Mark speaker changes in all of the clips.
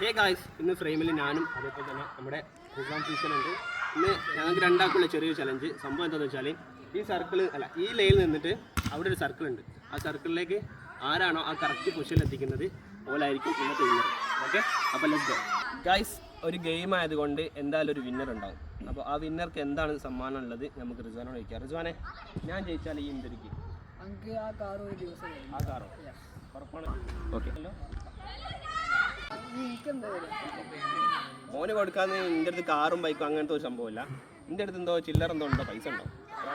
Speaker 1: Hey guys, ഇന്ന് ഫ്രെയിമിൽ ഞാനും അതേപോലെ തന്നെ നമ്മുടെ റിസാൻ ഫീസലുണ്ട്. ഇന്ന് ഞങ്ങൾക്ക് രണ്ടാൾക്കുള്ള ചെറിയൊരു ചലഞ്ച്. സംഭവം എന്താണെന്ന് വെച്ചാൽ ഈ ലൈനിൽ നിന്നിട്ട് അവിടെ ഒരു സർക്കിൾ ഉണ്ട്. ആ സർക്കിളിലേക്ക് ആരാണോ ആ കറക്റ്റ് പൊസിഷനിൽ എത്തിക്കുന്നത് ഓലായിരിക്കും ഇന്നത്തെ വിന്നർ. ഓക്കെ, അപ്പോൾ ലെറ്റ്സ് ഗോ ഗായ്സ്. ഒരു ഗെയിം ആയതുകൊണ്ട് എന്തായാലും ഒരു വിന്നർ ഉണ്ടാവും. അപ്പോൾ ആ വിന്നർക്ക് എന്താണ് സമ്മാനം ഉള്ളത് നമുക്ക് റിസാനോട് ചോദിക്കാം. റിസാനെ, ഞാൻ ജയിച്ചാൽ ഈ ഇന്ത്യക്ക് ആ കാറോ ഉറപ്പാണ്? ഓക്കെ, മോന് കൊടുക്കാന്ന് എൻ്റെ അടുത്ത് കാറും ബൈക്കും അങ്ങനത്തെ ഒരു സംഭവമില്ല. എൻ്റെ അടുത്ത് എന്തോ ചില്ലറ എന്തോ ഉണ്ടോ, പൈസ ഉണ്ടോ?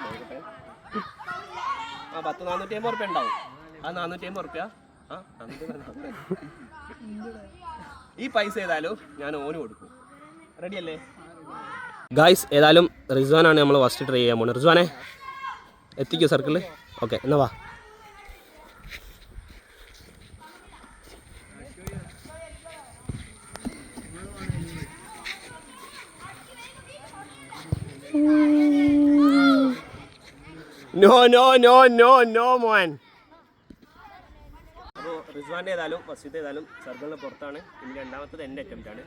Speaker 1: നോക്കട്ടെ. ആ 450 ഉറുപ്പ്യ ഉണ്ടാവും. ആ 450 ഉറുപ്പ്യ ഈ പൈസ ഏതായാലും ഞാൻ ഓന് കൊടുക്കും. റെഡി അല്ലേ ഗായ്സ്? ഏതായാലും റിസ്വാനാണ് നമ്മൾ ഫസ്റ്റ് ട്രൈ ചെയ്യാൻ പോകുന്നത്. റിസ്വാനെ, എത്തിക്കോ സർക്കിളിൽ? ഓക്കെ, എന്നാ വാ. നോ മോൻ. അപ്പോൾ റിസ്വാൻ്റെ ഏതായാലും ഫസ്റ്റത്തെ ഏതായാലും സർക്കിളിന് പുറത്താണ്. ഇനി രണ്ടാമത്തത് എൻ്റെ അറ്റംപ്റ്റ് ആണ്.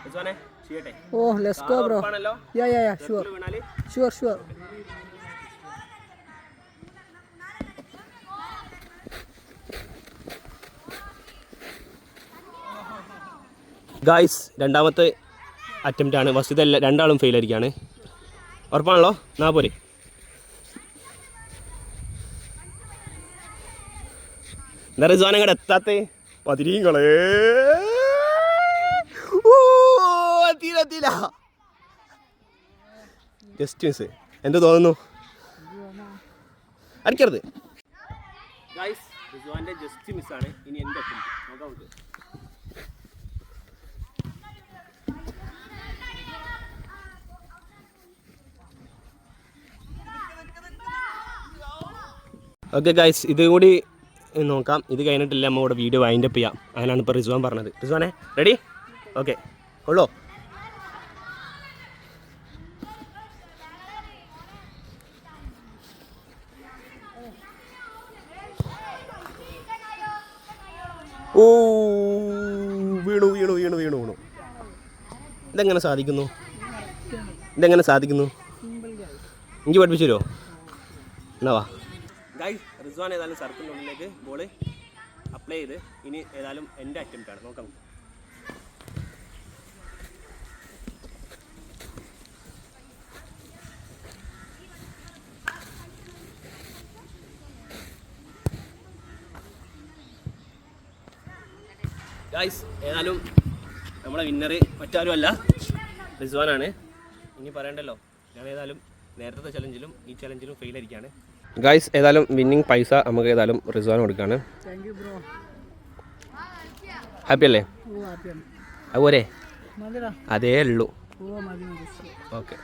Speaker 1: റിസ്വാനെ ചെയ്യട്ടെ?
Speaker 2: Let's go bro. Yeah sure sure.
Speaker 1: Guys, രണ്ടാമത്തെ അറ്റംപ്റ്റ് ആണ്. ഫസ്റ്റത്തെ രണ്ടാളും ഫെയിൽ ആയിരിക്കുകയാണ്. ഉറപ്പാണല്ലോ? നാ പോരെ. എന്താ റിസ്വാൻ അങ്ങോട്ട് എത്താത്തേ? പതിരീങ്ങളെ എത്തിയില്ല. Just miss. എന്ത് തോന്നുന്നു? അടിക്കരുത് ഗായ്സ്. റിസ്വാൻ്റെ ജസ്റ്റ് മിസ്സാണ്. ഇനി എൻ്റെ അറ്റംപ്റ്റ് നോക്കാം. ഓക്കെ ഗായ്സ്, ഇത് കൂടി നോക്കാം. ഇത് കഴിഞ്ഞിട്ടില്ല നമ്മൾ ഇവിടെ വീഡിയോ വൈൻഡപ്പ് ചെയ്യാം. അതിനാണ് ഇപ്പോൾ റിസ്വാൻ പറഞ്ഞത്. റിസ്വാനെ റെഡി? ഓക്കെ, ഉള്ളോ? ഓ, വീണു. ഇതെങ്ങനെ സാധിക്കുന്നു? എനിക്ക് പഠിപ്പിച്ചു തരുമോ? എന്നാ വാ ഗായ്സ്. റിസ്വാൻ ഏതായാലും സർക്കിളിൻ്റെ ഉള്ളിലേക്ക് ബോൾ അപ്ലൈ ചെയ്ത് ഇനി ഏതായാലും എൻ്റെ അറ്റംപ്റ്റ് ആണ്. നോക്കാം. ഗായ്സ്, ഏതായാലും നമ്മളെ വിന്നർ മറ്റാരും അല്ല, റിസ്വാനാണ്. ഇനി പറയണ്ടല്ലോ, ഞാൻ ഏതായാലും നേരത്തെ ചലഞ്ചിലും ഈ ചലഞ്ചിലും ഫെയിൽ ആയിരിക്കുകയാണ്. ഗായ്സ്, ഏതായാലും വിന്നിങ് പൈസ നമുക്ക് ഏതായാലും റിസ്വാൻ കൊടുക്കുകയാണ്. ഹാപ്പി അല്ലേ? അതുപോലെ അതേ ഉള്ളൂ. ഓക്കെ.